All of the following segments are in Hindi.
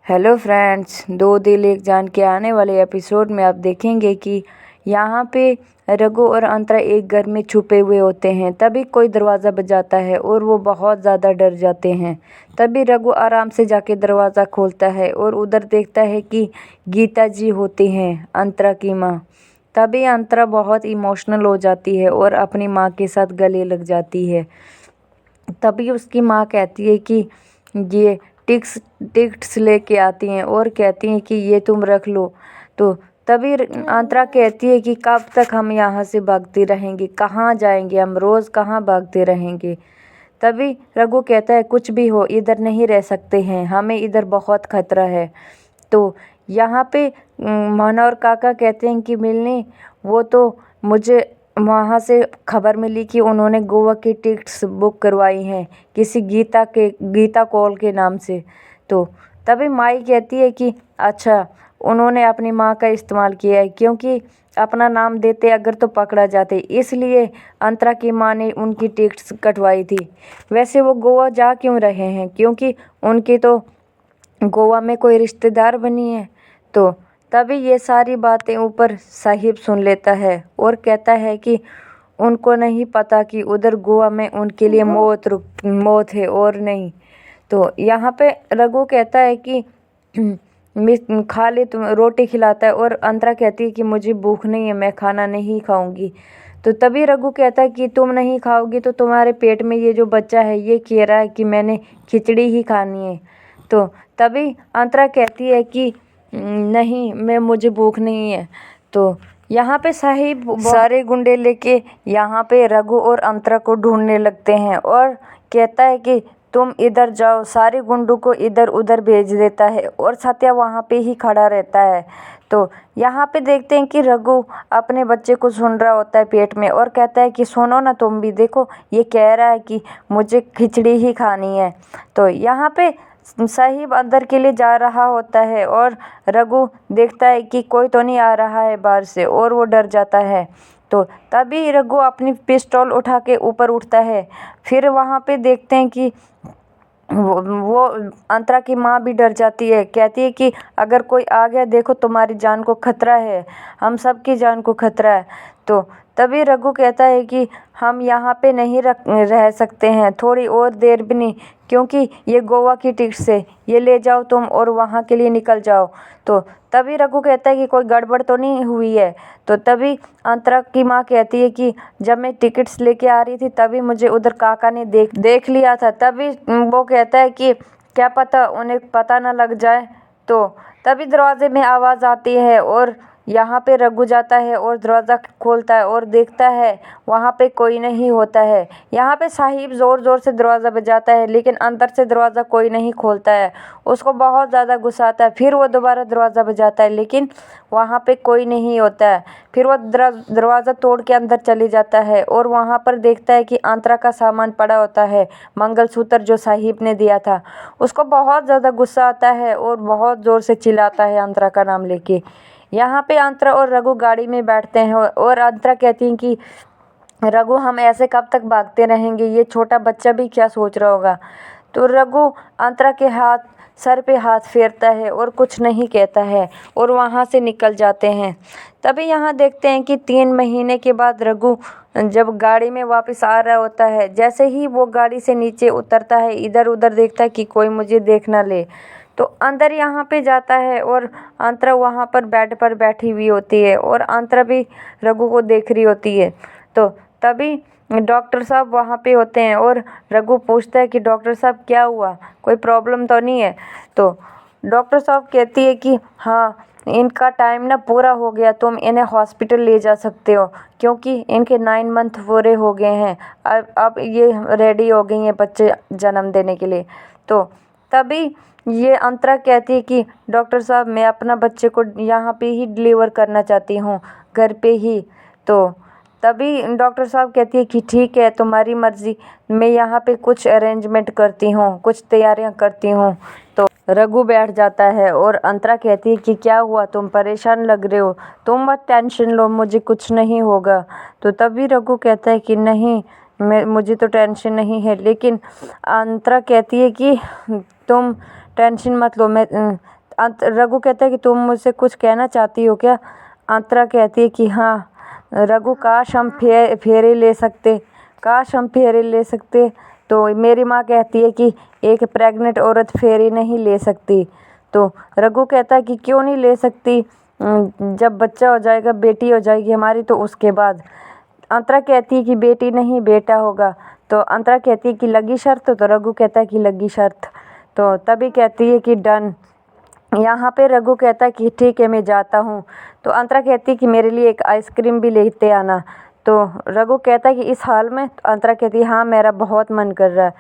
हेलो फ्रेंड्स, दो दिल एक जान के आने वाले एपिसोड में आप देखेंगे कि यहाँ पे रघु और अंतरा एक घर में छुपे हुए होते हैं। तभी कोई दरवाज़ा बजाता है और वो बहुत ज़्यादा डर जाते हैं। तभी रघु आराम से जाके दरवाज़ा खोलता है और उधर देखता है कि गीता जी होती हैं, अंतरा की माँ। तभी अंतरा बहुत इमोशनल हो जाती है और अपनी माँ के साथ गले लग जाती है। तभी उसकी माँ कहती है कि ये टिकट्स लेके आती हैं और कहती हैं कि ये तुम रख लो। तो तभी अंतरा कहती है कि कब तक हम यहाँ से भागते रहेंगे, कहाँ जाएंगे हम, रोज़ कहाँ भागते रहेंगे। तभी रघु कहता है कुछ भी हो, इधर नहीं रह सकते हैं, हमें इधर बहुत खतरा है। तो यहाँ पे मनोहर काका कहते हैं कि मिलने, वो तो मुझे वहाँ से खबर मिली कि उन्होंने गोवा की टिकट्स बुक करवाई हैं किसी गीता कॉल के नाम से। तो तभी माई कहती है कि अच्छा, उन्होंने अपनी माँ का इस्तेमाल किया है, क्योंकि अपना नाम देते अगर तो पकड़ा जाते, इसलिए अंतरा की माँ ने उनकी टिकट्स कटवाई थी। वैसे वो गोवा जा क्यों रहे हैं, क्योंकि उनकी तो गोवा में कोई रिश्तेदार बनी है। तो तभी ये सारी बातें ऊपर साहिब सुन लेता है और कहता है कि उनको नहीं पता कि उधर गोवा में उनके लिए मौत है और नहीं। तो यहाँ पे रघु कहता है कि खा ले, तुम रोटी खिलाता है, और अंतरा कहती है कि मुझे भूख नहीं है, मैं खाना नहीं खाऊंगी। तो तभी रघु कहता है कि तुम नहीं खाओगी तो तुम्हारे पेट में ये जो बच्चा है ये कह रहा है कि मैंने खिचड़ी ही खानी है। तो तभी अंतरा कहती है कि नहीं, मुझे भूख नहीं है। तो यहाँ पे साहिब सारे गुंडे लेके यहाँ पे रघु और अंतरा को ढूंढने लगते हैं और कहता है कि तुम इधर जाओ, सारे गुंडों को इधर उधर भेज देता है और सत्या वहाँ पे ही खड़ा रहता है। तो यहाँ पे देखते हैं कि रघु अपने बच्चे को सुन रहा होता है पेट में और कहता है कि सुनो ना तुम भी, देखो ये कह रहा है कि मुझे खिचड़ी ही खानी है। तो यहाँ पे साहिब अंदर के लिए जा रहा होता है और रघु देखता है कि कोई तो नहीं आ रहा है बाहर से और वो डर जाता है। तो तभी रघु अपनी पिस्तौल उठा के ऊपर उठता है। फिर वहाँ पे देखते हैं कि वो अंतरा की माँ भी डर जाती है, कहती है कि अगर कोई आ गया, देखो तुम्हारी जान को खतरा है, हम सब की जान को खतरा है। तो तभी रघु कहता है कि हम यहाँ पे नहीं रह सकते हैं थोड़ी और देर भी नहीं, क्योंकि ये गोवा की टिकट से ये ले जाओ तुम और वहाँ के लिए निकल जाओ। तो तभी रघु कहता है कि कोई गड़बड़ तो नहीं हुई है। तो तभी अंतरा की माँ कहती है कि जब मैं टिकट्स लेके आ रही थी तभी मुझे उधर काका ने देख लिया था। तभी वो कहता है कि क्या पता उन्हें पता ना लग जाए। तो तभी दरवाजे में आवाज़ आती है और यहाँ पे रघु जाता है और दरवाज़ा खोलता है और देखता है वहाँ पे कोई नहीं होता है। यहाँ पे साहिब ज़ोर ज़ोर से दरवाज़ा बजाता है, लेकिन अंदर से दरवाज़ा कोई नहीं खोलता है। उसको बहुत ज़्यादा गुस्सा आता है। फिर वो दोबारा दरवाज़ा बजाता है, लेकिन वहाँ पे कोई नहीं होता है। फिर वो दरवाज़ा तोड़ के अंदर चले जाता है और वहाँ पर देखता है कि अंतरा का सामान पड़ा होता है, मंगलसूत्र जो साहिब ने दिया था। उसको बहुत ज़्यादा गुस्सा आता है और बहुत ज़ोर से चिल्लाता है अंतरा का नाम लेके। यहाँ पे अंतरा और रघु गाड़ी में बैठते हैं और अंतरा कहती हैं कि रघु, हम ऐसे कब तक भागते रहेंगे, ये छोटा बच्चा भी क्या सोच रहा होगा। तो रघु अंतरा के सर पे हाथ फेरता है और कुछ नहीं कहता है और वहाँ से निकल जाते हैं। तभी यहाँ देखते हैं कि 3 महीने के बाद रघु जब गाड़ी में वापस आ रहा होता है, जैसे ही वो गाड़ी से नीचे उतरता है, इधर उधर देखता है कि कोई मुझे देख ना ले। तो अंदर यहाँ पे जाता है और अंतरा वहाँ पर बेड पर बैठी हुई होती है और अंतरा भी रघु को देख रही होती है। तो तभी डॉक्टर साहब वहाँ पे होते हैं और रघु पूछता है कि डॉक्टर साहब क्या हुआ, कोई प्रॉब्लम तो नहीं है। तो डॉक्टर साहब कहती है कि हाँ, इनका टाइम ना पूरा हो गया, तुम इन्हें हॉस्पिटल ले जा सकते हो, क्योंकि इनके 9 मंथ पूरे हो गए हैं। अब ये रेडी हो गई हैं बच्चे जन्म देने के लिए। तो तभी ये अंतरा कहती है कि डॉक्टर साहब, मैं अपना बच्चे को यहाँ पे ही डिलीवर करना चाहती हूँ, घर पे ही। तो तभी डॉक्टर साहब कहती है कि ठीक है, तुम्हारी मर्ज़ी, मैं यहाँ पे कुछ अरेंजमेंट करती हूँ, कुछ तैयारियाँ करती हूँ। तो रघु बैठ जाता है और अंतरा कहती है कि क्या हुआ, तुम परेशान लग रहे हो, तुम मत टेंशन लो, मुझे कुछ नहीं होगा। तो तभी रघु कहता है कि नहीं, मुझे तो टेंशन नहीं है। लेकिन अंतरा कहती है कि तुम टेंशन मत लो। रघु कहता है कि तुम मुझसे कुछ कहना चाहती हो क्या? अंतरा कहती है कि हाँ रघु, काश हम फेरे ले सकते, काश हम फेरे ले सकते। तो मेरी माँ कहती है कि एक प्रेग्नेंट औरत फेरे नहीं ले सकती। तो रघु कहता है कि क्यों नहीं ले सकती, जब बच्चा हो जाएगा, बेटी हो जाएगी हमारी, तो उसके बाद। अंतरा कहती है कि बेटी नहीं बेटा होगा। तो अंतरा कहती है कि लगी शर्त? तो रघु कहता है कि लगी शर्त। तो तभी कहती है कि डन। यहाँ पे रघु कहता है कि ठीक है मैं जाता हूँ। तो अंतरा कहती है कि मेरे लिए एक आइसक्रीम भी लेते आना। तो रघु कहता है कि इस हाल में? तो अंतरा कहती है हाँ मेरा बहुत मन कर रहा है।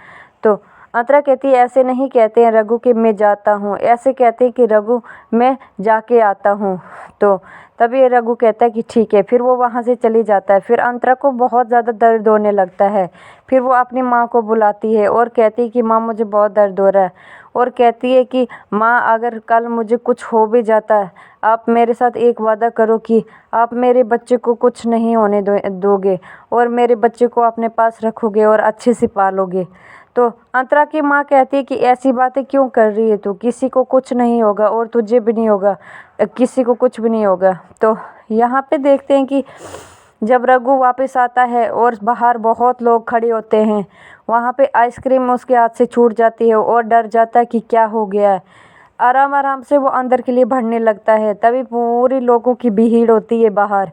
तो अंतरा कहती है ऐसे नहीं कहते हैं रघु कि मैं जाता हूँ, ऐसे कहते हैं कि रघु मैं जाके आता हूँ। तो तभी रघु कहता है कि ठीक है। फिर वो वहाँ से चली जाता है। फिर अंतरा को बहुत ज़्यादा दर्द होने लगता है। फिर वो अपनी माँ को बुलाती है और कहती है कि माँ मुझे बहुत दर्द हो रहा है। और कहती है कि माँ अगर कल मुझे कुछ हो भी जाता है, आप मेरे साथ एक वादा करो कि आप मेरे बच्चे को कुछ नहीं होने दोगे और मेरे बच्चे को अपने पास रखोगे और अच्छे से पालोगे। तो अंतरा की माँ कहती है कि ऐसी बातें क्यों कर रही है तू, किसी को कुछ नहीं होगा और तुझे भी नहीं होगा, किसी को कुछ भी नहीं होगा। तो यहाँ पे देखते हैं कि जब रघु वापस आता है और बाहर बहुत लोग खड़े होते हैं, वहाँ पे आइसक्रीम उसके हाथ से छूट जाती है और डर जाता है कि क्या हो गया है। आराम आराम से वो अंदर के लिए बढ़ने लगता है। तभी पूरी लोगों की भीड़ होती है बाहर।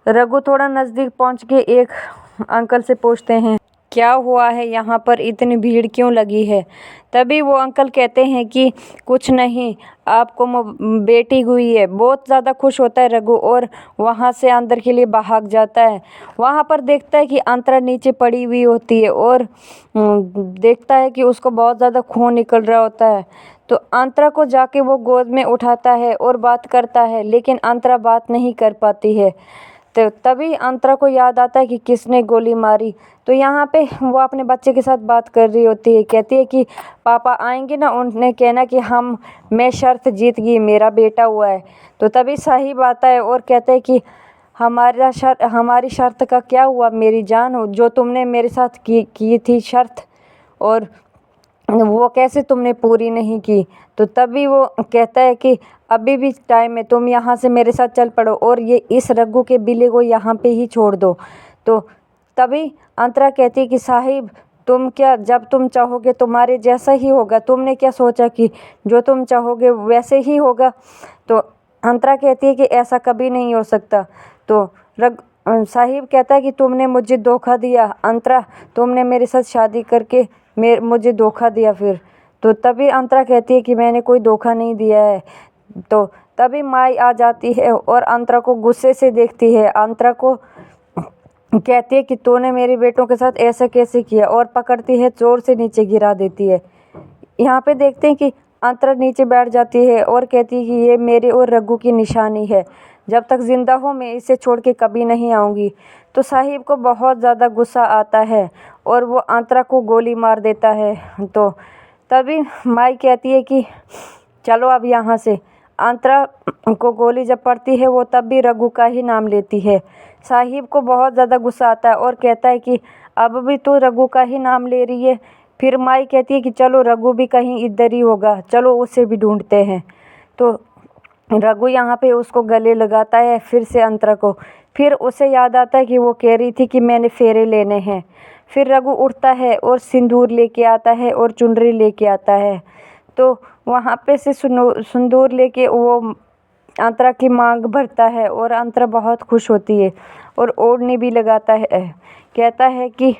रघु थोड़ा नज़दीक पहुँच के एक अंकल से पूछते हैं क्या हुआ है, यहाँ पर इतनी भीड़ क्यों लगी है? तभी वो अंकल कहते हैं कि कुछ नहीं, आपको बेटी हुई है। बहुत ज़्यादा खुश होता है रघु और वहाँ से अंदर के लिए भाग जाता है। वहाँ पर देखता है कि अंतरा नीचे पड़ी हुई होती है और देखता है कि उसको बहुत ज़्यादा खून निकल रहा होता है। तो अंतरा को जाके वो गोद में उठाता है और बात करता है, लेकिन अंतरा बात नहीं कर पाती है। तो तभी अंतरा को याद आता है कि किसने गोली मारी। तो यहाँ पे वो अपने बच्चे के साथ बात कर रही होती है। कहती है कि पापा आएंगे ना, उन्हें कहना कि मैं शर्त जीत गई, मेरा बेटा हुआ है। तो तभी साहिब आता है और कहते हैं कि हमारी शर्त का क्या हुआ मेरी जान हो, जो तुमने मेरे साथ की थी शर्त, और वो कैसे तुमने पूरी नहीं की? तो तभी वो कहता है कि अभी भी टाइम है, तुम यहाँ से मेरे साथ चल पड़ो और ये इस रघु के बिल्ली को यहाँ पे ही छोड़ दो। तो तभी अंतरा कहती है कि साहिब तुम क्या, जब तुम चाहोगे तुम्हारे जैसा ही होगा, तुमने क्या सोचा कि जो तुम चाहोगे वैसे ही होगा? तो अंतरा कहती है कि ऐसा कभी नहीं हो सकता। तो साहिब कहता है कि तुमने मुझे धोखा दिया अंतरा, तुमने मेरे साथ शादी करके मुझे धोखा दिया। फिर तो तभी अंतरा कहती है कि मैंने कोई धोखा नहीं दिया है। तो तभी माई आ जाती है और अंतरा को गुस्से से देखती है। अंतरा को कहती है कि तूने मेरे बेटों के साथ ऐसा कैसे किया, और पकड़ती है, जोर से नीचे गिरा देती है। यहाँ पे देखते हैं कि अंतरा नीचे बैठ जाती है और कहती है कि ये मेरे और रघु की निशानी है, जब तक ज़िंदा हो मैं इसे छोड़ के कभी नहीं आऊँगी। तो साहिब को बहुत ज़्यादा गुस्सा आता है और वो अंतरा को गोली मार देता है। तो तभी माई कहती है कि चलो अब यहाँ से। अंतरा को गोली जब पड़ती है वो तब भी रघु का ही नाम लेती है। साहिब को बहुत ज़्यादा गुस्सा आता है और कहता है कि अब भी तू रघु का ही नाम ले रही है। फिर माई कहती है कि चलो रघु भी कहीं इधर ही होगा, चलो उसे भी ढूंढते हैं। तो रघु यहाँ पे उसको गले लगाता है फिर से अंतरा को। फिर उसे याद आता है कि वो कह रही थी कि मैंने फेरे लेने हैं। फिर रघु उठता है और सिंदूर लेके आता है और चुनरी लेके आता है। तो वहाँ पे से सिंदूर लेके वो अंतरा की मांग भरता है और अंतरा बहुत खुश होती है और ओढ़नी भी लगाता है। कहता है कि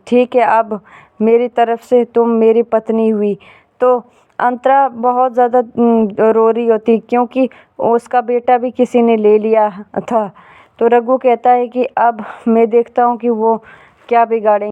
ठीक है, अब मेरी तरफ से तुम मेरी पत्नी हुई। तो अंतरा बहुत ज़्यादा रो रही होती क्योंकि उसका बेटा भी किसी ने ले लिया था। तो रघु कहता है कि अब मैं देखता हूँ कि वो क्या बिगाड़ेंगे।